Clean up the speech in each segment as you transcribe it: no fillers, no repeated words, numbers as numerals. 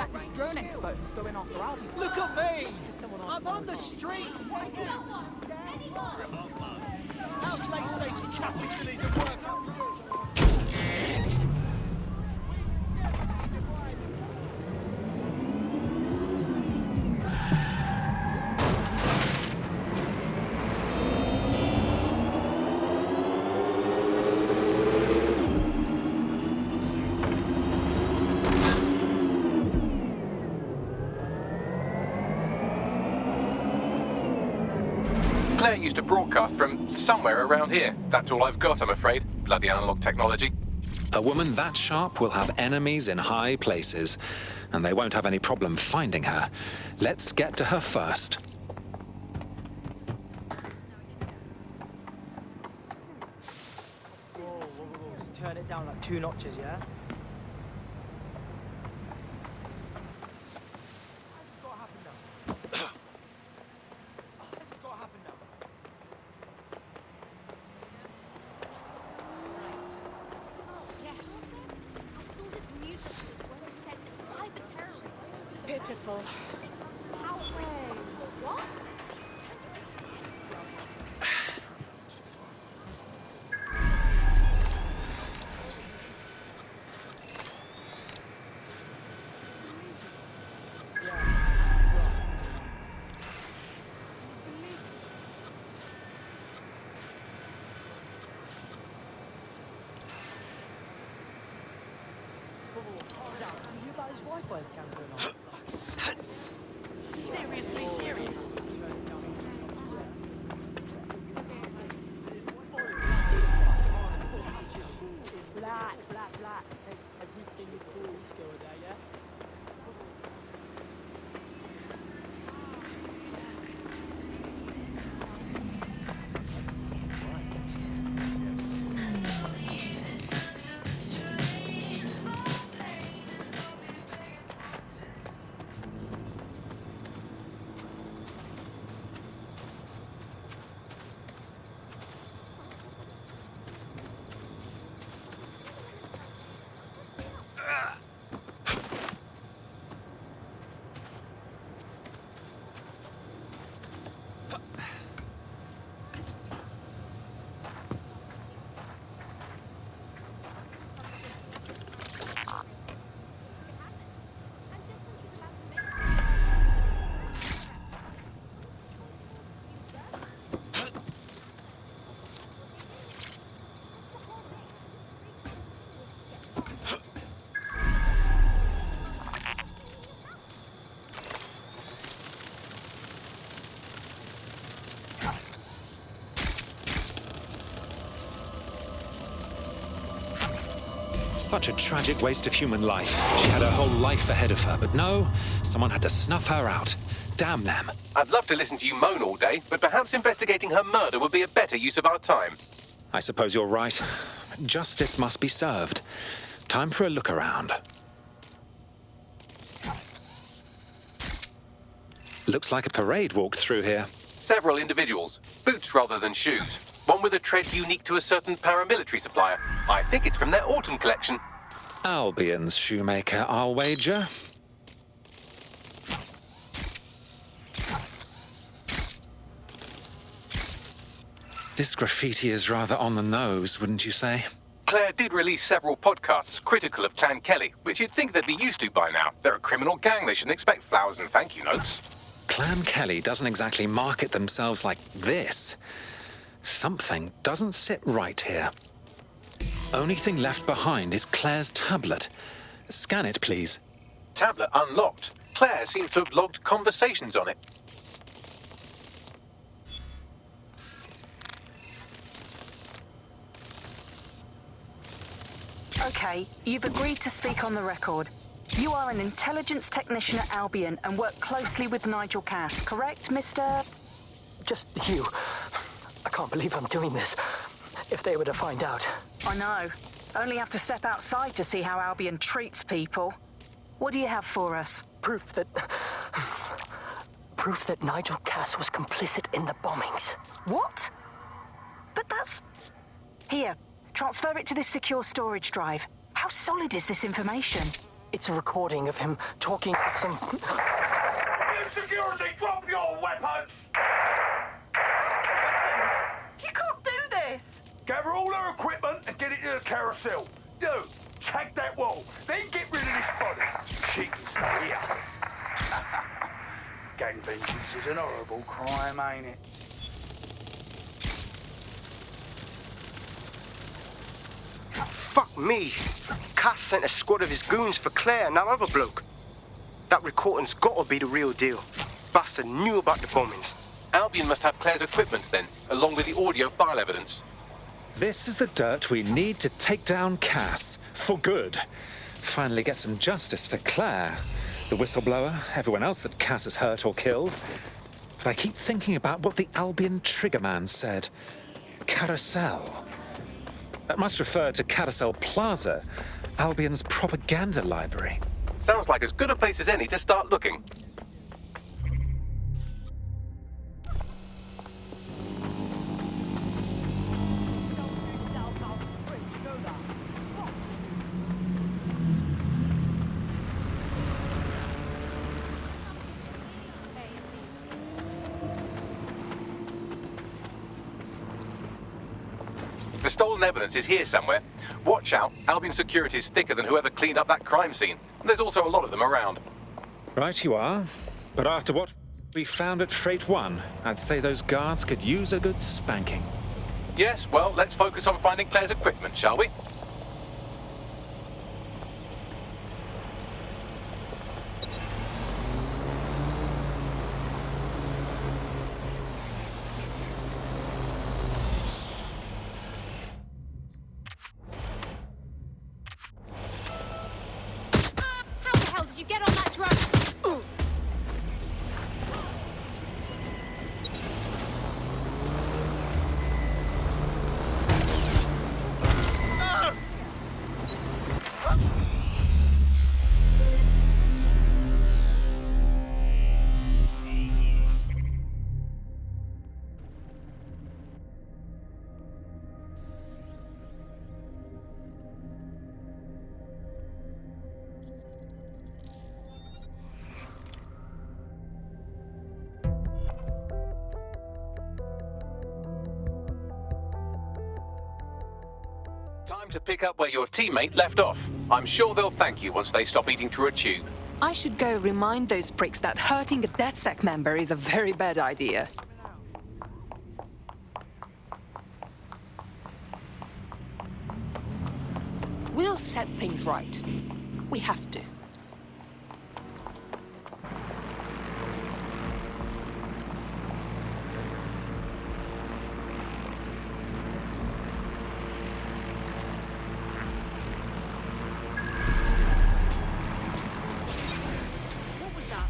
like this drone expert who's going after Albion. Look at me! I'm on the street! How's late-stage capitalism working for you? Claire used to broadcast from somewhere around here. That's all I've got, I'm afraid. Bloody analog technology. A woman that sharp will have enemies in high places, and they won't have any problem finding her. Let's get to her first. Whoa. Just turn it down like 2 notches, yeah? Pitiful. What? You about his Wi-Fi scans going on? Seriously serious? Flat. Everything is cool. Let's go there, yeah? Such a tragic waste of human life. She had her whole life ahead of her, but no, someone had to snuff her out. Damn them. I'd love to listen to you moan all day, but perhaps investigating her murder would be a better use of our time. I suppose you're right. Justice must be served. Time for a look around. Looks like a parade walked through here. Several individuals. Boots rather than shoes. One with a tread unique to a certain paramilitary supplier. I think it's from their autumn collection. Albion's shoemaker, I'll wager. This graffiti is rather on the nose, wouldn't you say? Claire did release several podcasts critical of Clan Kelly, which you'd think they'd be used to by now. They're a criminal gang. They shouldn't expect flowers and thank you notes. Clan Kelly doesn't exactly market themselves like this. Something doesn't sit right here. Only thing left behind is Claire's tablet. Scan it, please. Tablet unlocked. Claire seems to have logged conversations on it. Okay, you've agreed to speak on the record. You are an intelligence technician at Albion and work closely with Nigel Cass, correct, Mr...? Just you. I can't believe I'm doing this. If they were to find out. I know. Only have to step outside to see how Albion treats people. What do you have for us? Proof that Nigel Cass was complicit in the bombings. What? But that's... Here, transfer it to this secure storage drive. How solid is this information? It's a recording of him talking to some... Security, drop your weapons! You can't do this! Gather all her equipment and get it to the carousel. You, tag that wall, then get rid of this body. She can stay here. Gang vengeance is an horrible crime, ain't it? Fuck me. Cass sent a squad of his goons for Claire and that other bloke. That recording's gotta be the real deal. Bastard knew about the bombings. Albion must have Claire's equipment then, along with the audio file evidence. This is the dirt we need to take down Cass. For good. Finally get some justice for Claire, the whistleblower, everyone else that Cass has hurt or killed. But I keep thinking about what the Albion triggerman said. Carousel. That must refer to Carousel Plaza, Albion's propaganda library. Sounds like as good a place as any to start looking. The stolen evidence is here somewhere. Watch out, Albion security is thicker than whoever cleaned up that crime scene. There's also a lot of them around. Right you are. But after what we found at Freight 1, I'd say those guards could use a good spanking. Yes, well, let's focus on finding Claire's equipment, shall we? How the hell did you get on that drone? Time to pick up where your teammate left off. I'm sure they'll thank you once they stop eating through a tube. I should go remind those pricks that hurting a DedSec member is a very bad idea. We'll set things right. We have to. What was that?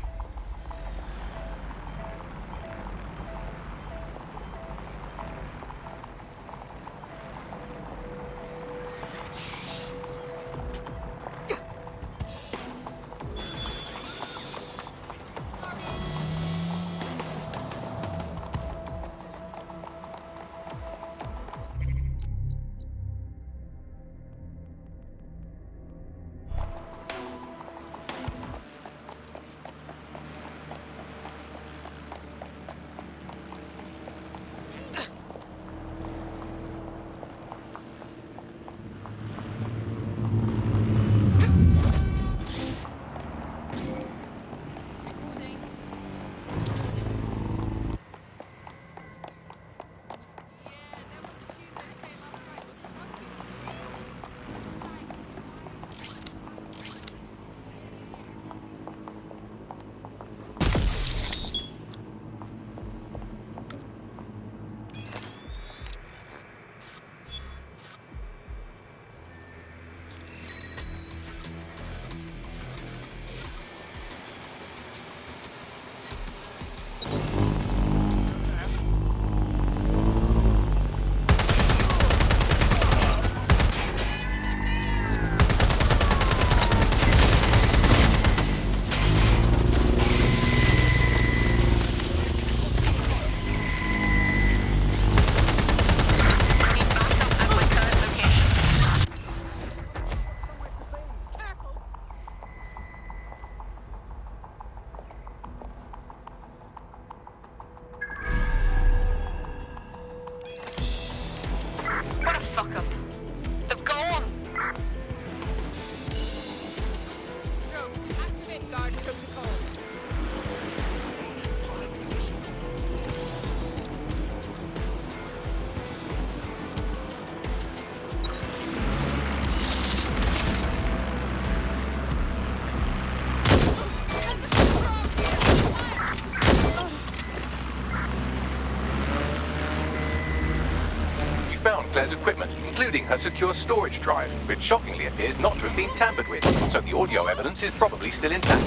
Claire's equipment, including her secure storage drive, which shockingly appears not to have been tampered with, so the audio evidence is probably still intact.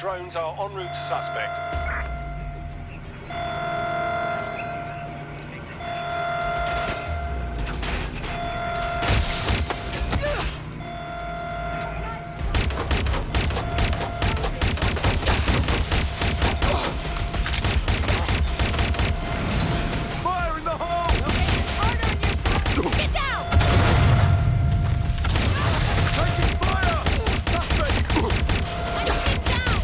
Drones are en route to suspect. Fire in the hole! Get down! Taking fire! Suspect! Get down!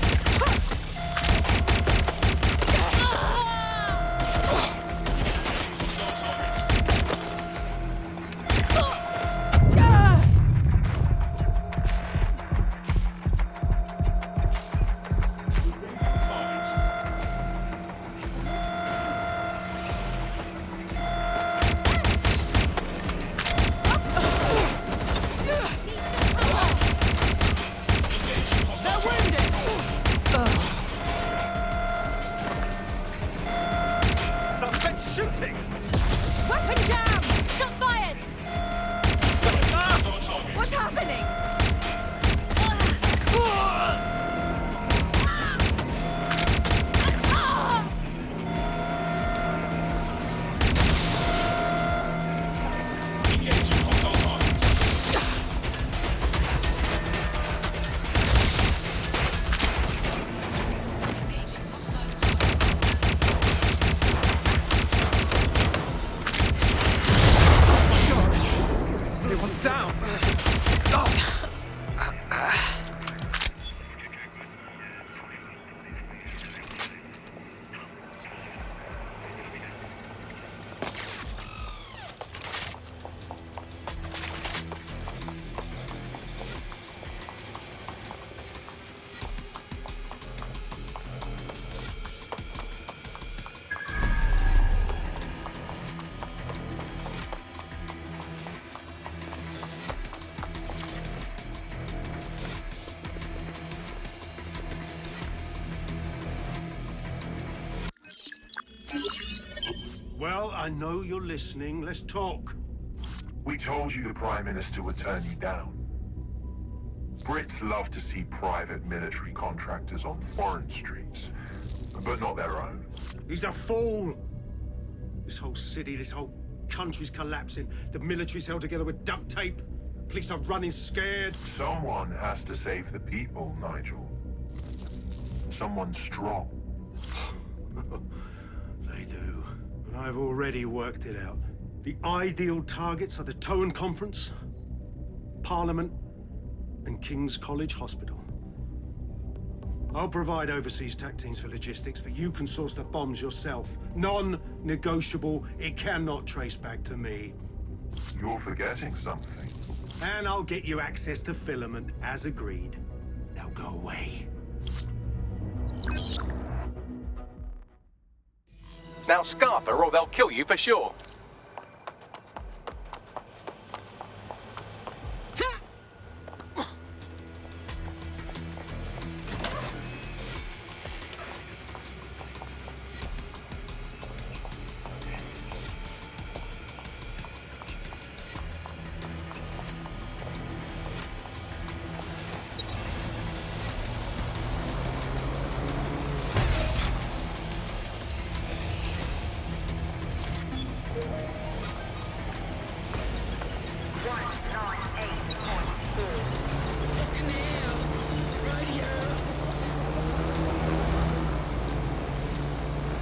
Suspect shooting! Weapon jam! Shots fired! What's happening? Everyone's down. Well, I know you're listening. Let's talk. We told you the Prime Minister would turn you down. Brits love to see private military contractors on foreign streets, but not their own. He's a fool. This whole city, this whole country's collapsing. The military's held together with duct tape. police are running scared. Someone has to save the people, Nigel. Someone strong. They do. And I've already worked it out. The ideal targets are the Towan Conference, Parliament, and King's College Hospital. I'll provide overseas tech teams for logistics, but you can source the bombs yourself. Non-negotiable. It cannot trace back to me. You're forgetting something. And I'll get you access to filament, as agreed. Now go away. Now scarper or they'll kill you for sure.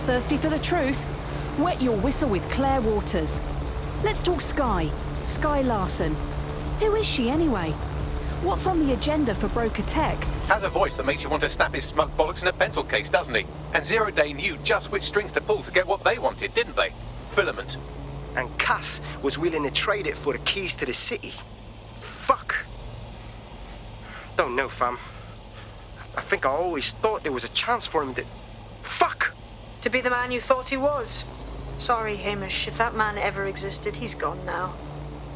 Thirsty for the truth? Wet your whistle with Claire Waters. Let's talk Sky. Sky Larson. Who is she anyway? What's on the agenda for Broker Tech? Has a voice that makes you want to snap his smug bollocks in a pencil case, doesn't he? And Zero Day knew just which strings to pull to get what they wanted, didn't they? Filament. And Cass was willing to trade it for the keys to the city. Fuck. Don't know, fam. I think I always thought there was a chance for him to... Fuck! To be the man you thought he was. Sorry, Hamish. If that man ever existed, he's gone now.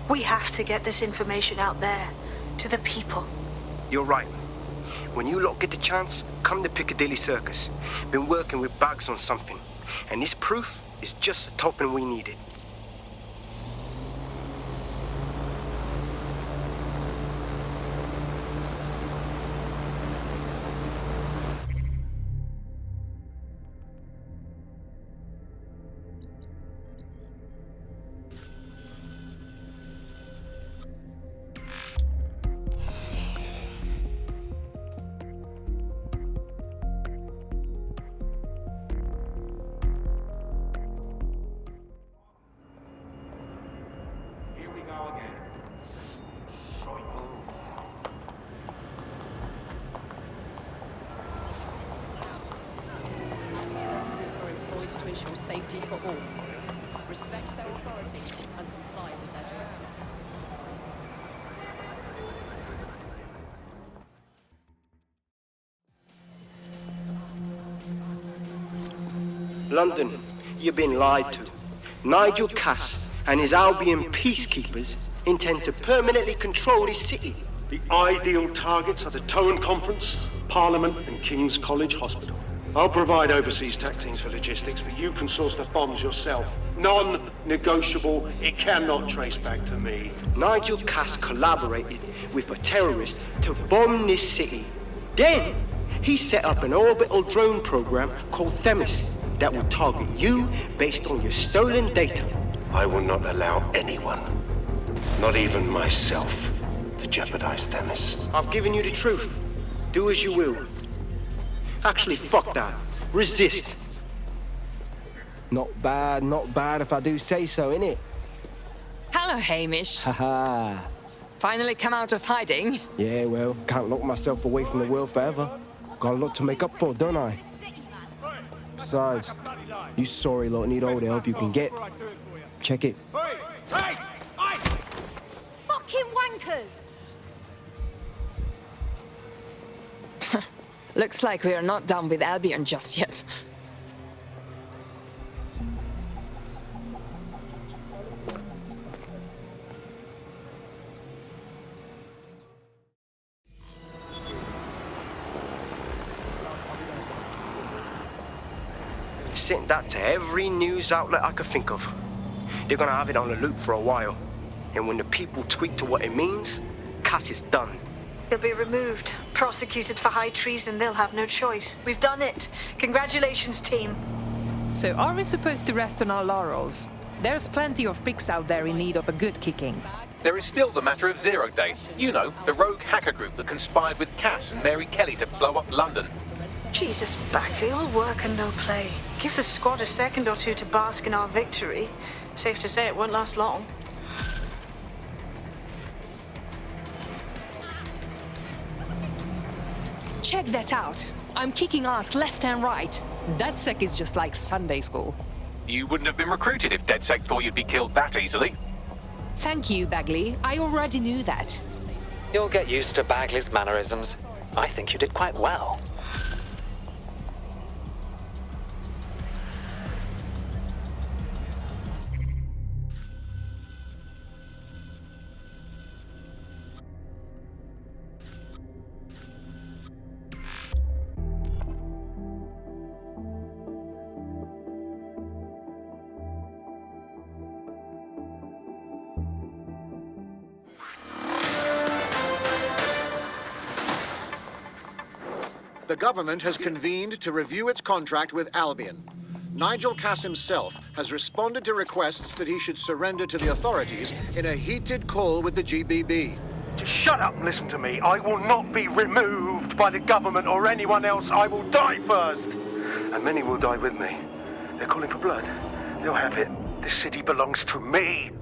We have to get this information out there, to the people. You're right. When you lot get the chance, come to Piccadilly Circus. Been working with Bags on something. And this proof is just the token we needed. To ensure safety for all. Respect their authority and comply with their directives. London, you've been lied to. Nigel Cass and his Albion peacekeepers intend to permanently control this city. The ideal targets are the Towan Conference, Parliament, and King's College Hospital. I'll provide overseas tech teams for logistics, but you can source the bombs yourself. Non-negotiable. It cannot trace back to me. Nigel Cass collaborated with a terrorist to bomb this city. Then, he set up an orbital drone program called Themis that will target you based on your stolen data. I will not allow anyone, not even myself, to jeopardize Themis. I've given you the truth. Do as you will. Actually, fuck that. Resist. Not bad if I do say so, innit? Hello, Hamish. Haha. Finally come out of hiding. Yeah, well, can't lock myself away from the world forever. Got a lot to make up for, don't I? Besides, you sorry lot need all the help you can get. Check it. Fucking wankers! Looks like we are not done with Albion just yet. Sent that to every news outlet I could think of. They're gonna have it on the loop for a while. And when the people tweak to what it means, Cass is done. He'll be removed, prosecuted for high treason. They'll have no choice. We've done it. Congratulations, team. So are we supposed to rest on our laurels? There's plenty of pricks out there in need of a good kicking. There is still the matter of Zero Day. You know, the rogue hacker group that conspired with Cass and Mary Kelly to blow up London. Jesus, Bagley, all work and no play. Give the squad a second or two to bask in our victory. Safe to say it won't last long. Check that out. I'm kicking ass left and right. DedSec is just like Sunday school. You wouldn't have been recruited if DedSec thought you'd be killed that easily. Thank you, Bagley. I already knew that. You'll get used to Bagley's mannerisms. I think you did quite well. The government has convened to review its contract with Albion. Nigel Cass himself has responded to requests that he should surrender to the authorities in a heated call with the GBB. Just shut up and listen to me. I will not be removed by the government or anyone else. I will die first. And many will die with me. They're calling for blood. They'll have it. This city belongs to me.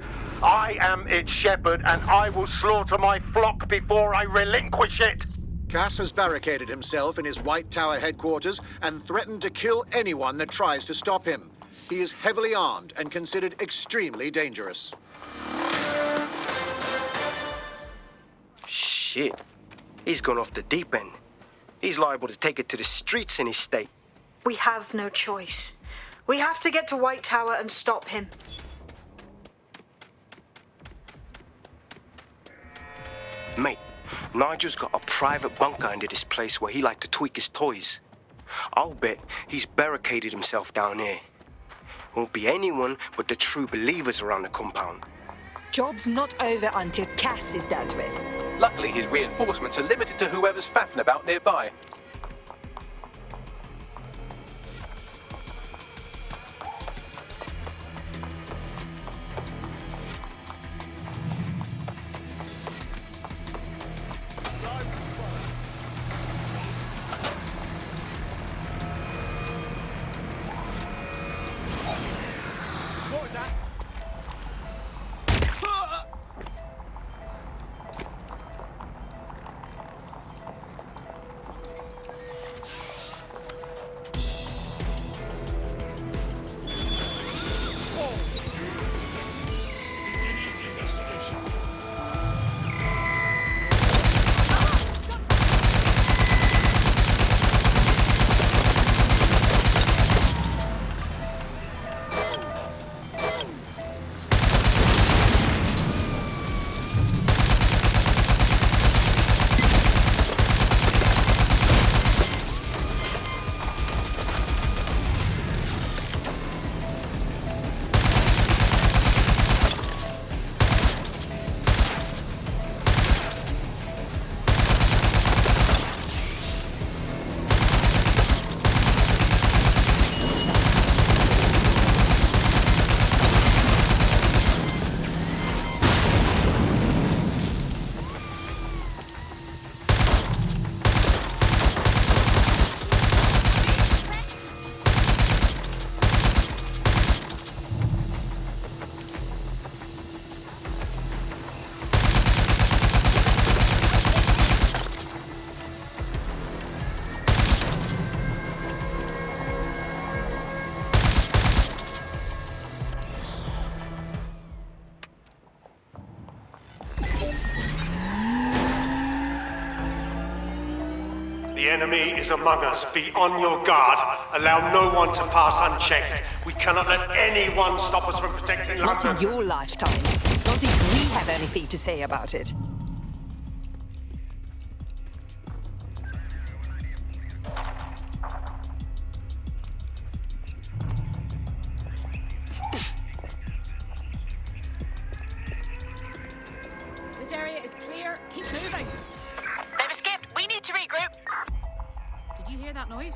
I am its shepherd, and I will slaughter my flock before I relinquish it. Cass has barricaded himself in his White Tower headquarters and threatened to kill anyone that tries to stop him. He is heavily armed and considered extremely dangerous. Shit. He's gone off the deep end. He's liable to take it to the streets in his state. We have no choice. We have to get to White Tower and stop him. Mate, Nigel's got a private bunker under this place where he liked to tweak his toys. I'll bet he's barricaded himself down here. Won't be anyone but the true believers around the compound. Job's not over until Cass is dealt with. Luckily, his reinforcements are limited to whoever's faffing about nearby. What was that? The enemy is among us. Be on your guard. Allow no one to pass unchecked. We cannot let anyone stop us from protecting Not London. in your lifetime. Not if we have anything to say about it. This area is clear. Keep moving. They've escaped. We need to regroup. Did you hear that noise?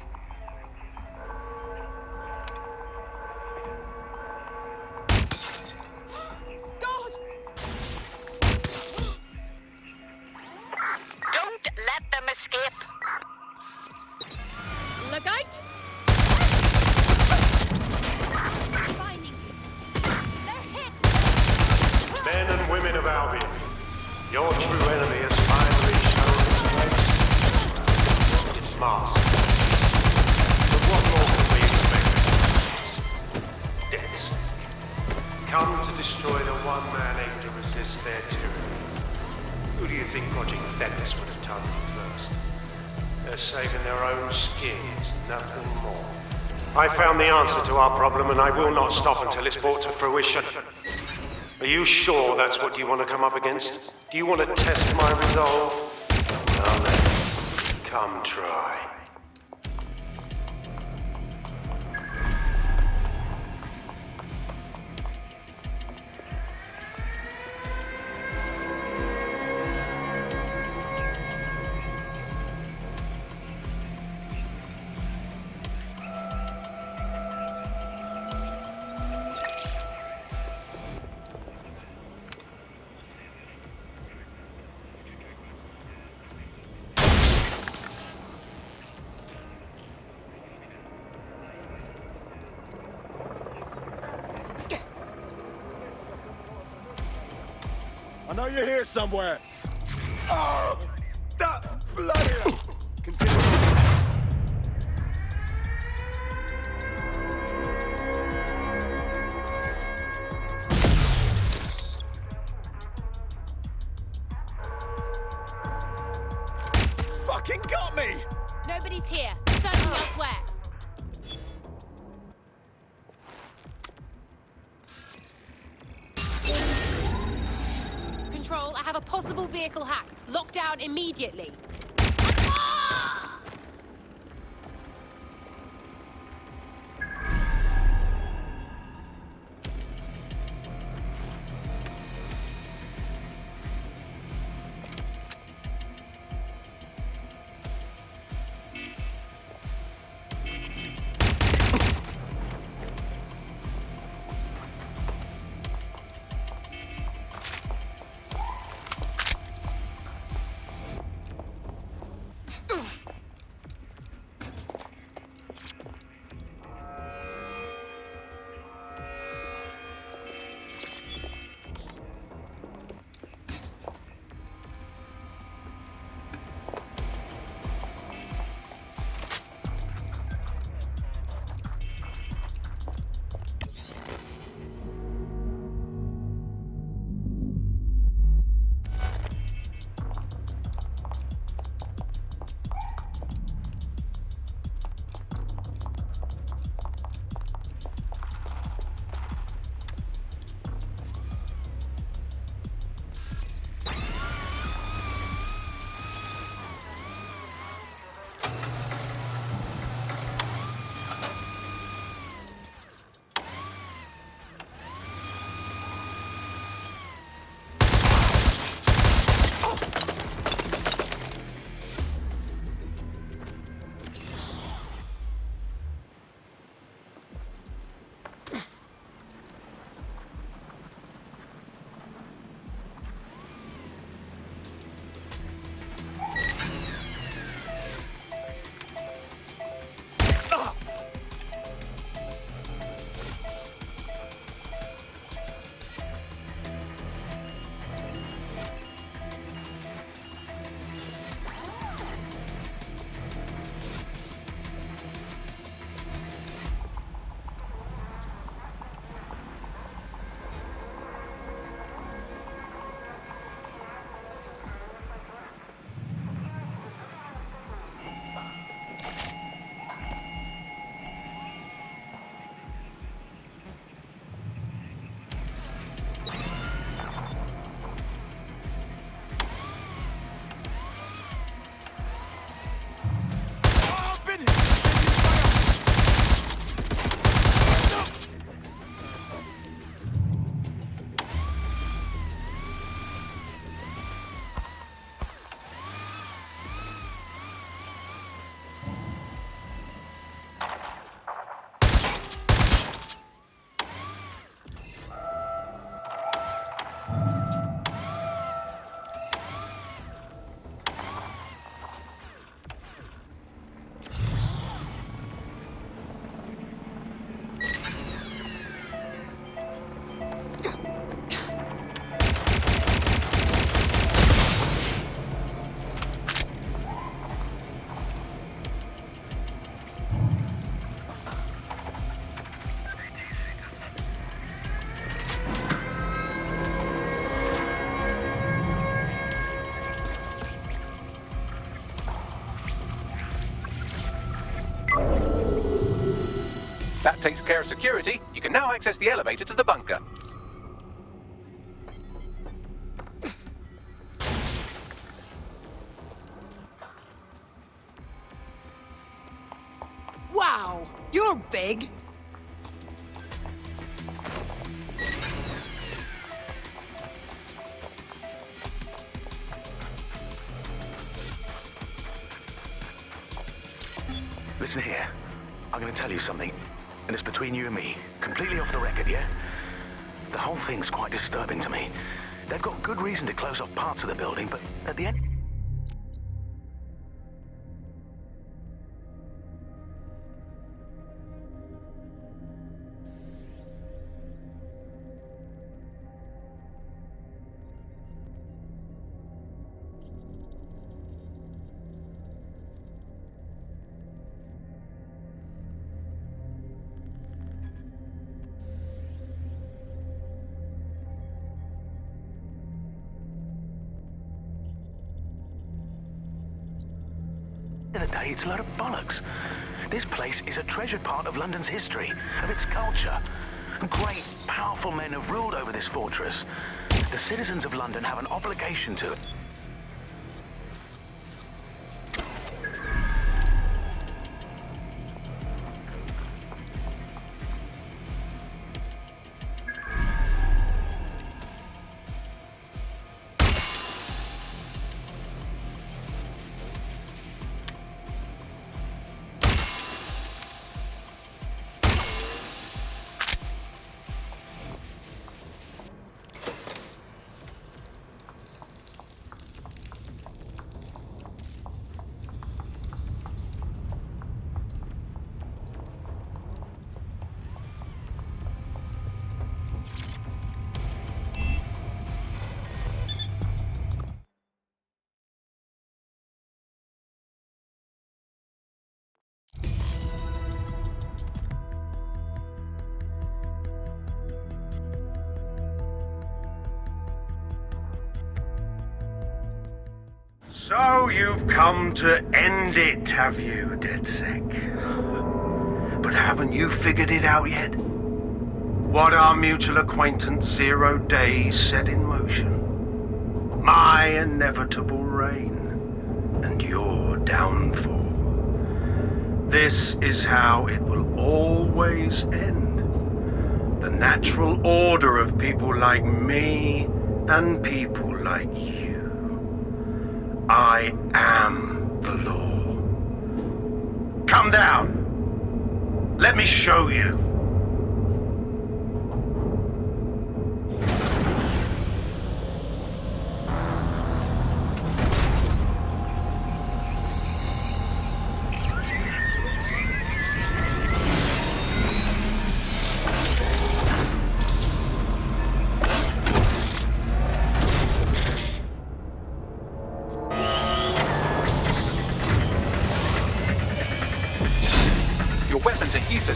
God! Your true enemy has finally shown its face. It's masked. But what more can we expect? It's debts. Come to destroy the one man able to resist their tyranny. Who do you think Project Themis would have targeted first? They're saving their own skins, nothing more. I found the answer to our problem, and I will not stop until it's brought to fruition. Are you sure that's what you want to come up against? Do you want to test my resolve? Well then, come try. I know you're here somewhere. Oh, that bloody... Continue. Fucking got me! Nobody's here. Searching elsewhere. Control, I have a possible vehicle hack. Lock down immediately. that takes care of security. You can now access the elevator to the bunker. Wow, you're big. Listen here. I'm gonna tell you something, and it's between you and me. Completely off the record, yeah? The whole thing's quite disturbing to me. They've got good reason to close off parts of the building, but at the end... of the day, it's a load of bollocks. This place is a treasured part of London's history, of its culture. Great, powerful men have ruled over this fortress. The citizens of London have an obligation to it. So you've come to end it, have you, DedSec? But haven't you figured it out yet? What our mutual acquaintance 0 Days set in motion? My inevitable reign and your downfall. This is how it will always end. The natural order of people like me and people like you. I am the law. Come down. Let me show you.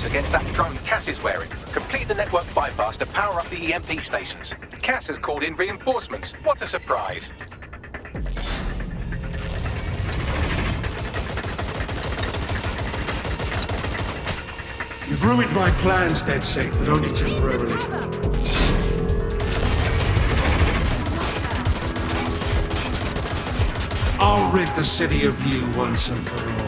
Against that drone Cass is wearing. Complete the network bypass to power up the EMP stations. Cass has called in reinforcements. What a surprise. You've ruined my plans, DedSec, but only temporarily. I'll rid the city of you once and for all.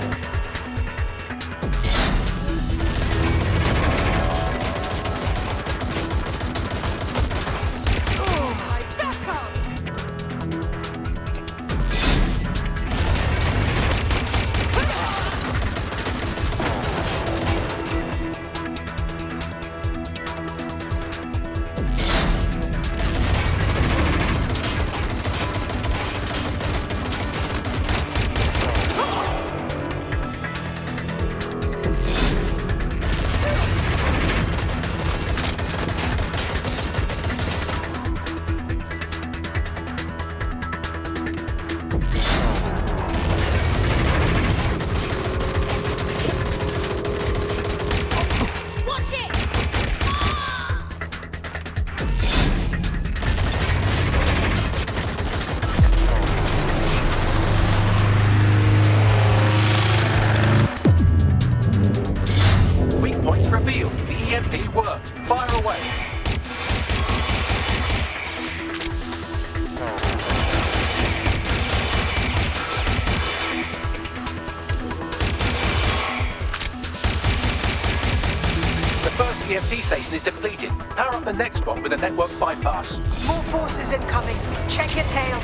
Power up the next one with a network bypass. More forces incoming. Check your tail.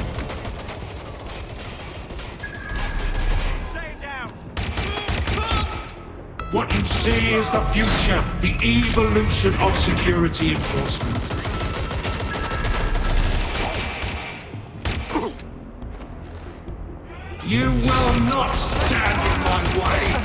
What you see is the future, the evolution of security enforcement. You will not stand in my way!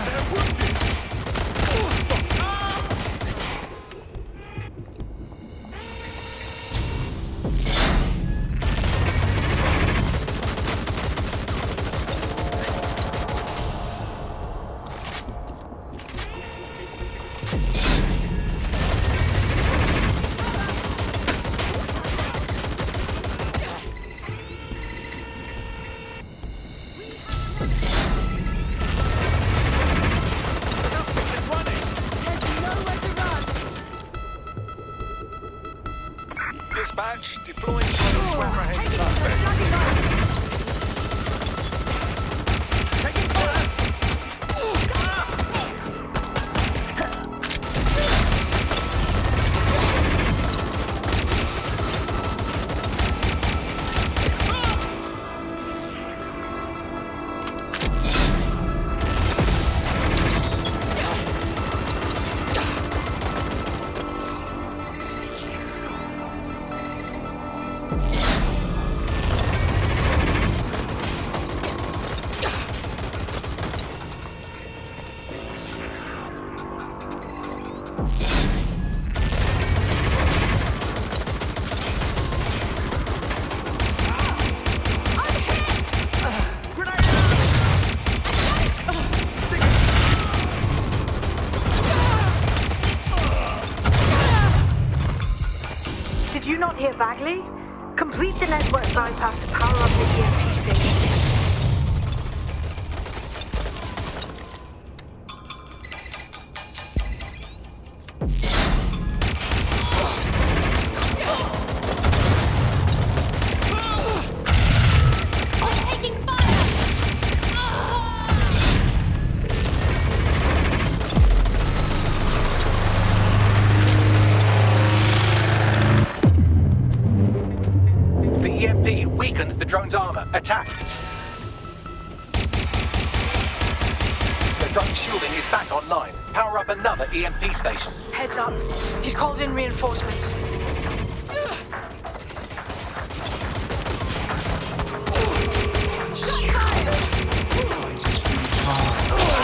Dispatch, deploying drones to apprehend suspect. Taking fire! Did you not hear Bagley? Complete the network bypass to power up the EMP stations. The EMP weakened the drone's armor. Attack! The drone's shielding is back online. Power up another EMP station. Heads up. He's called in reinforcements.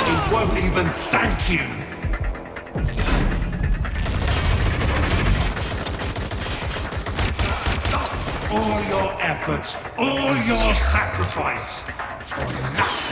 He won't even thank you! All your efforts, all your sacrifice, for nothing!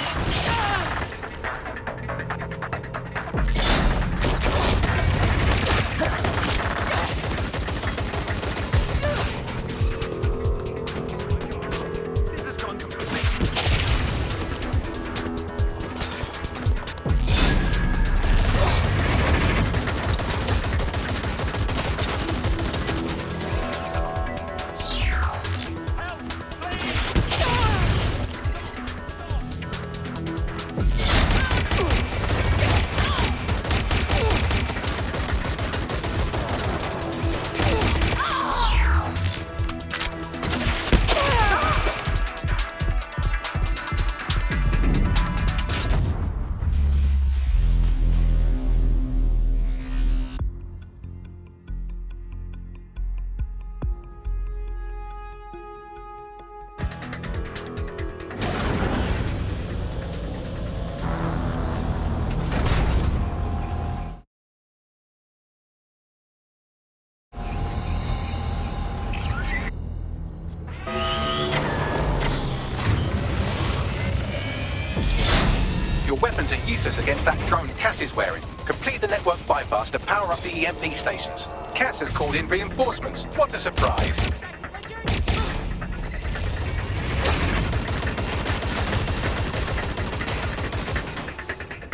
Your weapons are useless against that drone Cat is wearing. Complete the network bypass to power up the EMP stations. Cat has called in reinforcements. What a surprise!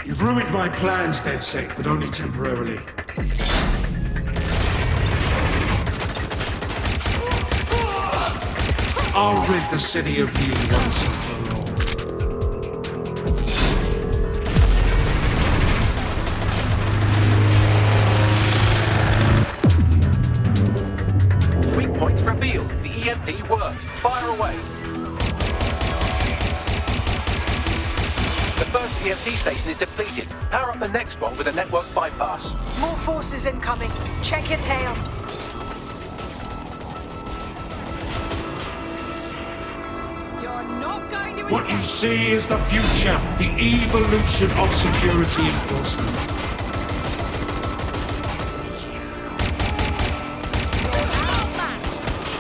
You've ruined my plans, DeadSec, but only temporarily. I'll rid the city of you once and for all. Fire away. The first EMP station is depleted. Power up the next one with a network bypass. More forces incoming. Check your tail. You're not going to What you see is the future, the evolution of security enforcement.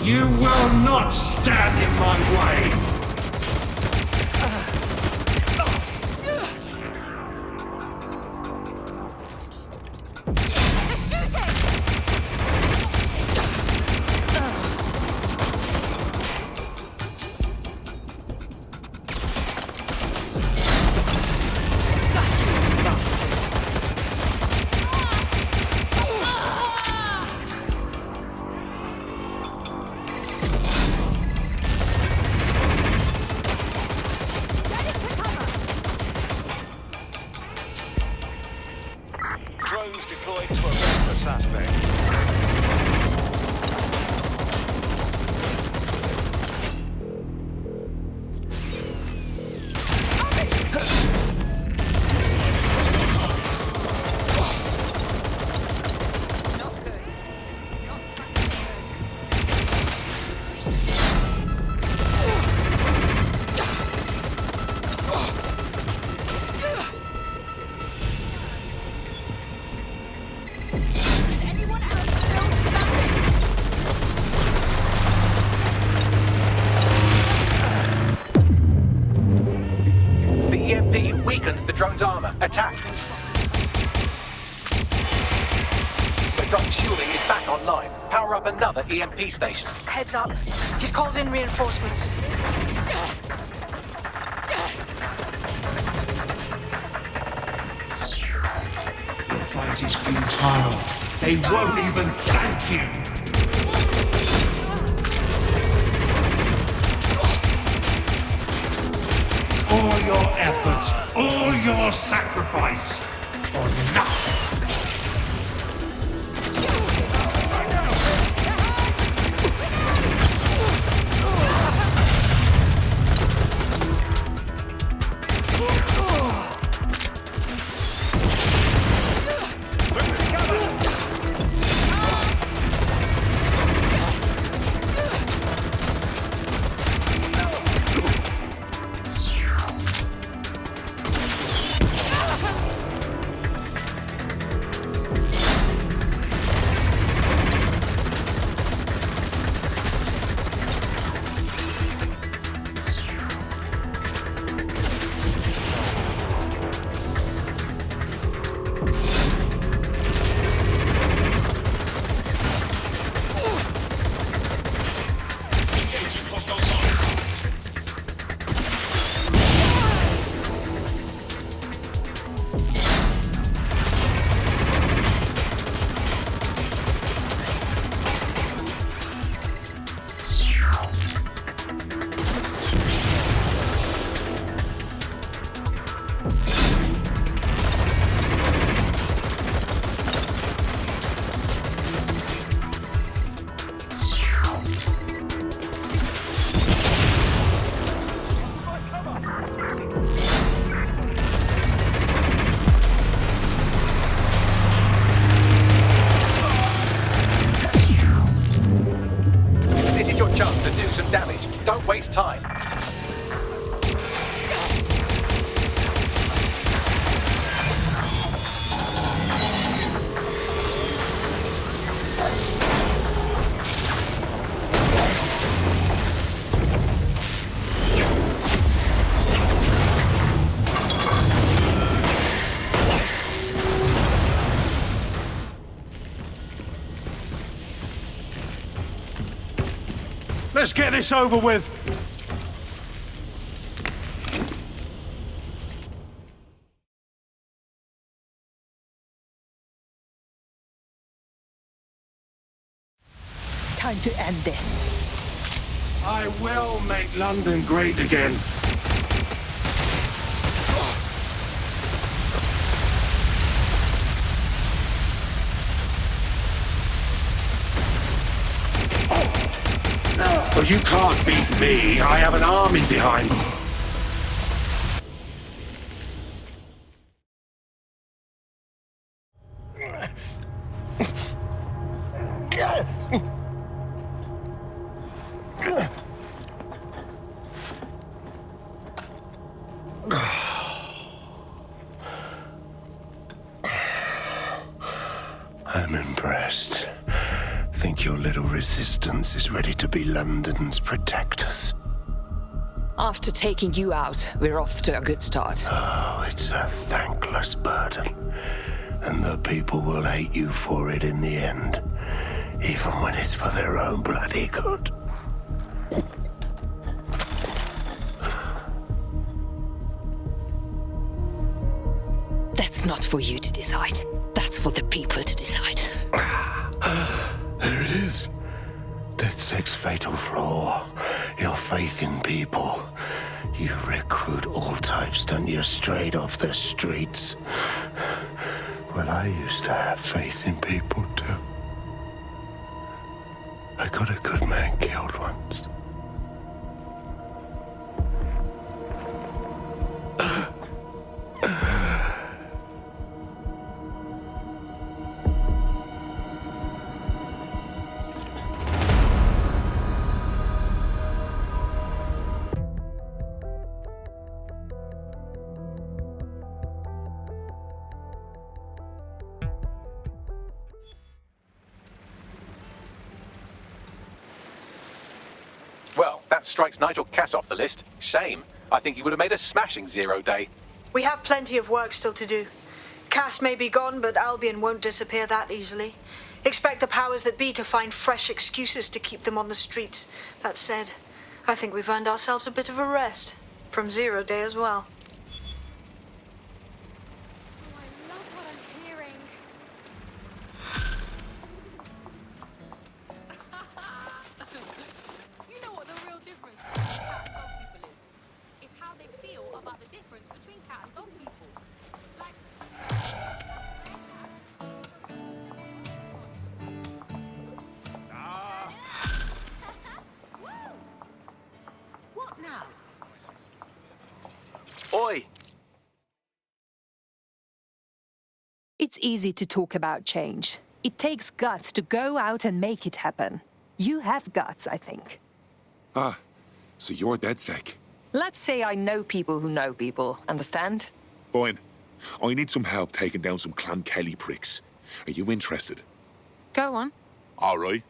You will not stand in my way. Drones deployed to arrest the suspect. The EMP weakened the drone's armor. Attack. The drone's shielding is back online. Power up another EMP station. Heads up. He's called in reinforcements. The fight is futile. They won't even thank you. All your effort, all your sacrifice, for nothing. This is your chance to do some damage. Don't waste time. Let's get this over with. Time to end this. I will make London great again. you can't beat me. I have an army behind me. I'm impressed. Think your little resistance is ready to be London's protectors? After taking you out, we're off to a good start. Oh, it's a thankless burden. And the people will hate you for it in the end. Even when it's for their own bloody good. That's not for you to decide. That's for the people to decide. There it is. DedSec's fatal flaw. Your faith in people. You recruit all types, don't you, straight off the streets. Well, I used to have faith in people, too. I got a good man killed once. Well, that strikes Nigel Cass off the list. Shame. I think he would have made a smashing 0 day. We have plenty of work still to do. Cass may be gone, but Albion won't disappear that easily. Expect the powers that be to find fresh excuses to keep them on the streets. That said, I think we've earned ourselves a bit of a rest. From 0 day as well. You know what the real difference between cat and dog people is? It's how they feel about the difference between cat and dog people. Like... What now? Oi! It's easy to talk about change. It takes guts to go out and make it happen. You have guts, I think. Ah, so you're DedSec. Let's say I know people who know people, understand? Fine. I need some help taking down some Clan Kelly pricks. Are you interested? Go on. All right.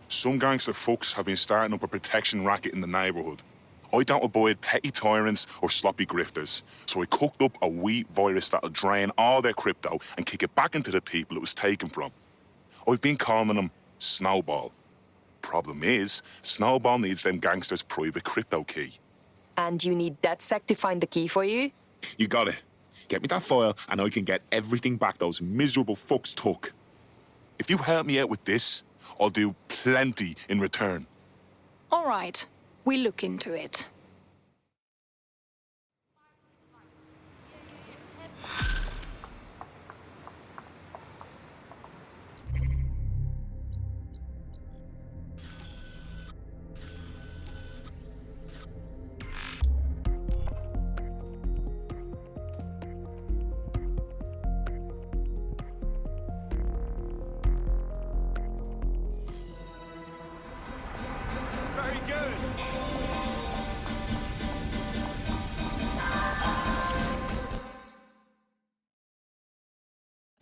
Some gangster fucks have been starting up a protection racket in the neighborhood. I don't abide petty tyrants or sloppy grifters, so I cooked up a wheat virus that'll drain all their crypto and kick it back into the people it was taken from. I've been calling them Snowball. Problem is, Snowball needs them gangsters' private crypto key. And you need DedSec to find the key for you? You got it. Get me that file and I can get everything back those miserable fucks took. If you help me out with this, I'll do plenty in return. All right. We look into it. Very good.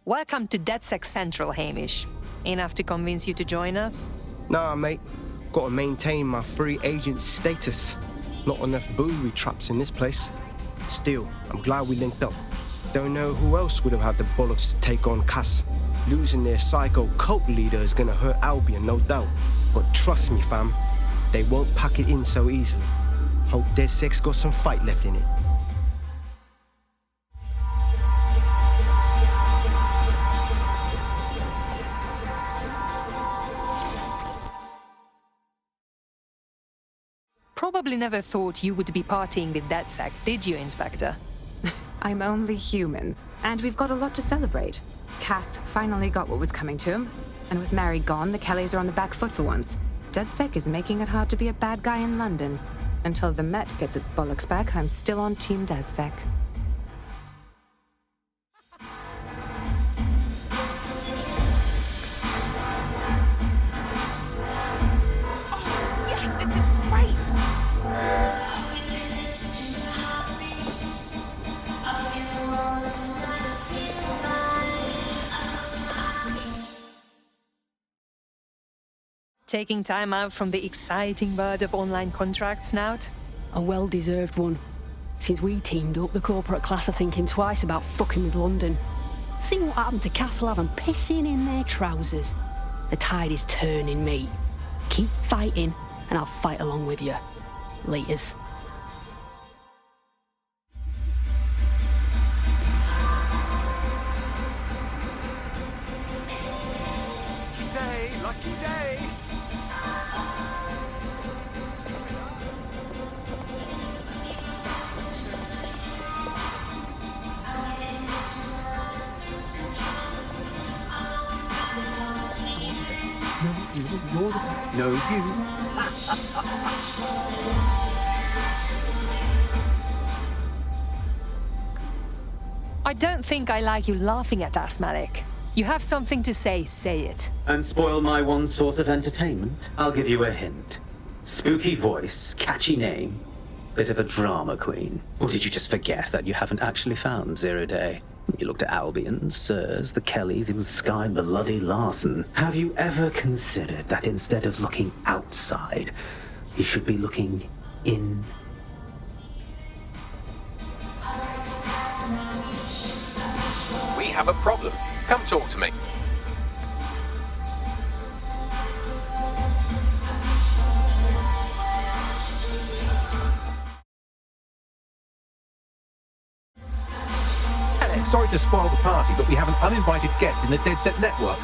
Welcome to DedSec Central, Hamish. Enough to convince you to join us? Nah, mate. Gotta maintain my free agent status. Not enough booby traps in this place. Still, I'm glad we linked up. Don't know who else would have had the bollocks to take on Cass. Losing their psycho cult leader is gonna hurt Albion, no doubt. But trust me, fam, they won't pack it in so easily. Hope DedSec's got some fight left in it. Probably never thought you would be partying with DedSec, did you, Inspector? I'm only human, and we've got a lot to celebrate. Cass finally got what was coming to him, and with Mary gone, the Kellys are on the back foot for once. DedSec is making it hard to be a bad guy in London. Until the Met gets its bollocks back, I'm still on Team DedSec. Taking time out from the exciting world of online contracts, Snout? A well-deserved one. Since we teamed up, the corporate class are thinking twice about fucking with London. See what happened to Castlehaven pissing in their trousers. The tide is turning, mate. Keep fighting, and I'll fight along with you. Laters. Lucky day! No, you. I don't think I like you laughing at us, Malik. You have something to say it. And spoil my one source of entertainment? I'll give you a hint. Spooky voice, catchy name, bit of a drama queen. Or did you just forget that you haven't actually found Zero Day? You looked at Albion, Sirs, the Kellys, even Sky Bloody Larson. Have you ever considered that instead of looking outside, you should be looking in? We have a problem. Come talk to me. Alex, sorry to spoil the party, but we have an uninvited guest in the DedSec network.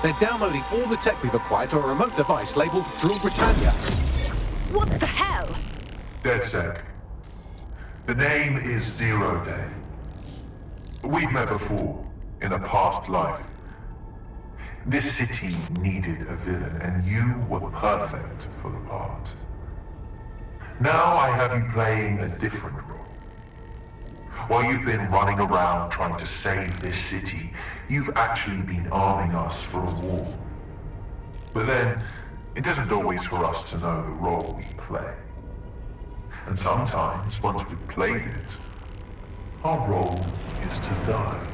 They're downloading all the tech we've acquired to a remote device labeled Rule Britannia. What the hell? DedSec. The name is Zero Day. We've met before, in a past life. This city needed a villain, and you were perfect for the part. Now I have you playing a different role. While you've been running around trying to save this city, you've actually been arming us for a war. But then, it isn't always for us to know the role we play. And sometimes, once we've played it, our role is to die.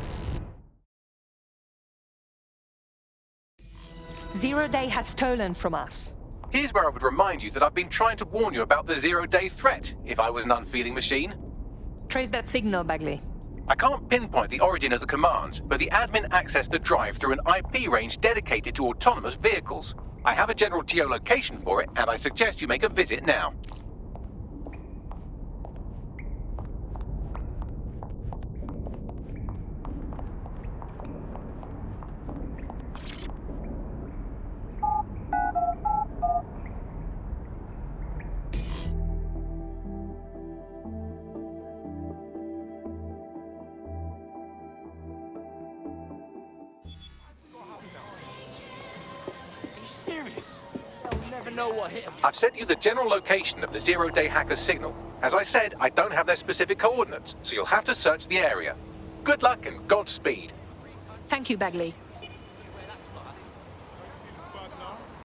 Zero Day has stolen from us. Here's where I would remind you that I've been trying to warn you about the zero-day threat, if I was an unfeeling machine. Trace that signal, Bagley. I can't pinpoint the origin of the command, but the admin accessed the drive through an IP range dedicated to autonomous vehicles. I have a general geolocation for it, and I suggest you make a visit now. I've sent you the general location of the zero-day hacker's signal. As I said, I don't have their specific coordinates, so you'll have to search the area. Good luck and Godspeed. Thank you, Bagley.